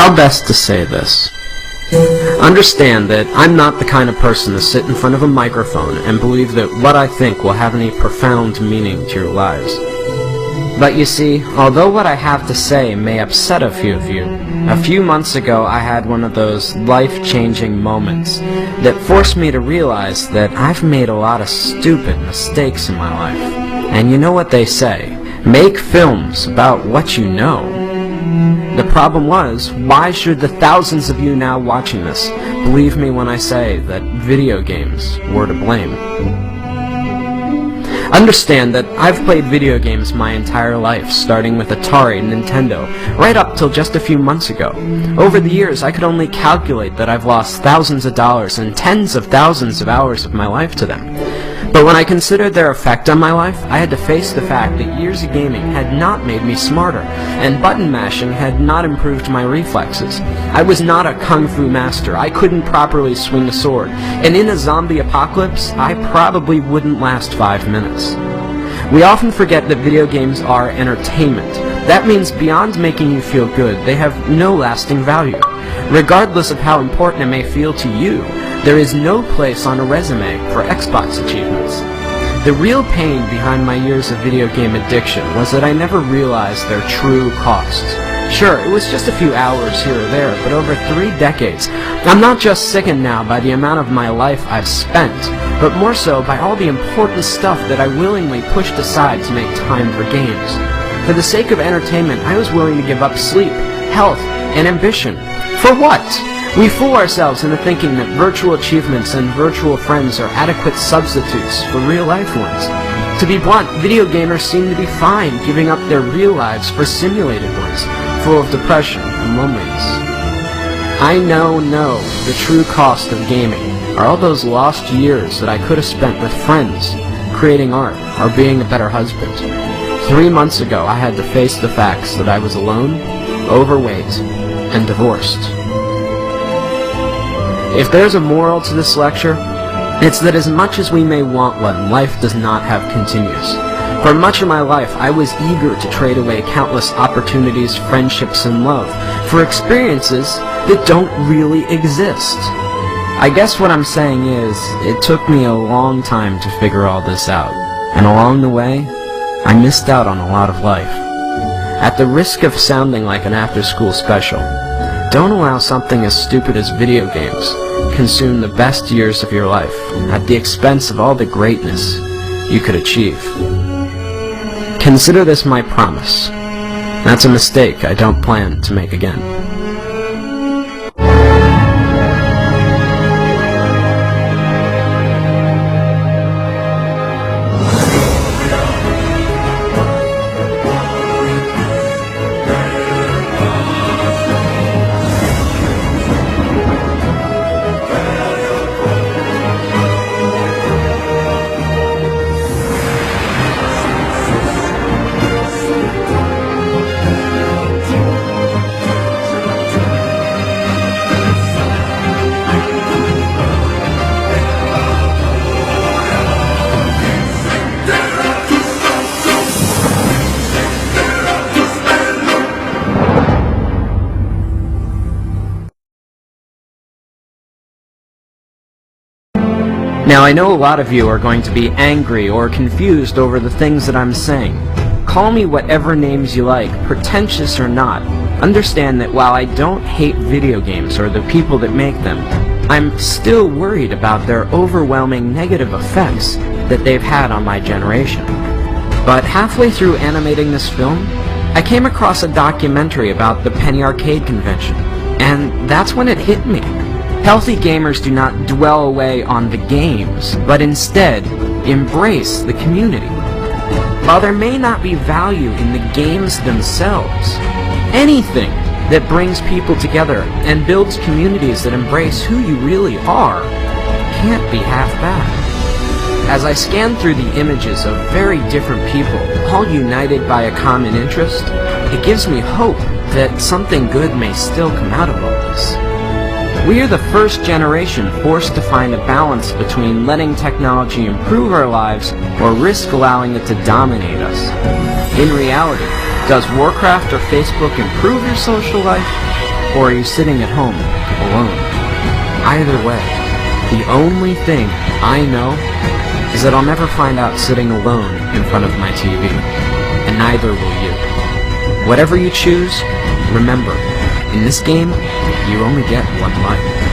How best to say this? Understand that I'm not the kind of person to sit in front of a microphone and believe that what I think will have any profound meaning to your lives. But you see, although what I have to say may upset a few of you, a few months ago I had one of those life-changing moments that forced me to realize that I've made a lot of stupid mistakes in my life. And you know what they say, make films about what you know. The problem was, why should the thousands of you now watching this believe me when I say that video games were to blame? Understand that I've played video games my entire life, starting with Atari and Nintendo, right up till just a few months ago. Over the years, I could only calculate that I've lost thousands of dollars and tens of thousands of hours of my life to them. But when I considered their effect on my life, I had to face the fact that years of gaming had not made me smarter, and button mashing had not improved my reflexes. I was not a kung fu master, I couldn't properly swing a sword, and in a zombie apocalypse, I probably wouldn't last 5 minutes. We often forget that video games are entertainment. That means beyond making you feel good, they have no lasting value. Regardless of how important it may feel to you, there is no place on a resume for Xbox achievements. The real pain behind my years of video game addiction was that I never realized their true costs. Sure, it was just a few hours here or there, but over 3 decades, I'm not just sickened now by the amount of my life I've spent, but more so by all the important stuff that I willingly pushed aside to make time for games. For the sake of entertainment, I was willing to give up sleep, health, and ambition. For what? We fool ourselves into thinking that virtual achievements and virtual friends are adequate substitutes for real-life ones. To be blunt, video gamers seem to be fine giving up their real lives for simulated ones, full of depression and loneliness. I know the true cost of gaming are all those lost years that I could have spent with friends, creating art, or being a better husband. 3 months ago, I had to face the facts that I was alone, overweight, and divorced. If there's a moral to this lecture, it's that as much as we may want one, life does not have continues. For much of my life, I was eager to trade away countless opportunities, friendships, and love for experiences that don't really exist. I guess what I'm saying is, it took me a long time to figure all this out, and along the way, I missed out on a lot of life. At the risk of sounding like an after-school special, don't allow something as stupid as video games consume the best years of your life at the expense of all the greatness you could achieve. Consider this my promise. That's a mistake I don't plan to make again. Now, I know a lot of you are going to be angry or confused over the things that I'm saying. Call me whatever names you like, pretentious or not. Understand that while I don't hate video games or the people that make them, I'm still worried about their overwhelming negative effects that they've had on my generation. But halfway through animating this film, I came across a documentary about the Penny Arcade convention, and that's when it hit me. Healthy gamers do not dwell away on the games, but instead embrace the community. While there may not be value in the games themselves, anything that brings people together and builds communities that embrace who you really are can't be half bad. As I scan through the images of very different people, all united by a common interest, it gives me hope that something good may still come out of all this. We are the first generation forced to find a balance between letting technology improve our lives or risk allowing it to dominate us. In reality, does Warcraft or Facebook improve your social life? or are you sitting at home, alone? Either way, the only thing I know is that I'll never find out sitting alone in front of my TV, and neither will you. Whatever you choose, remember, in this game, you only get one life.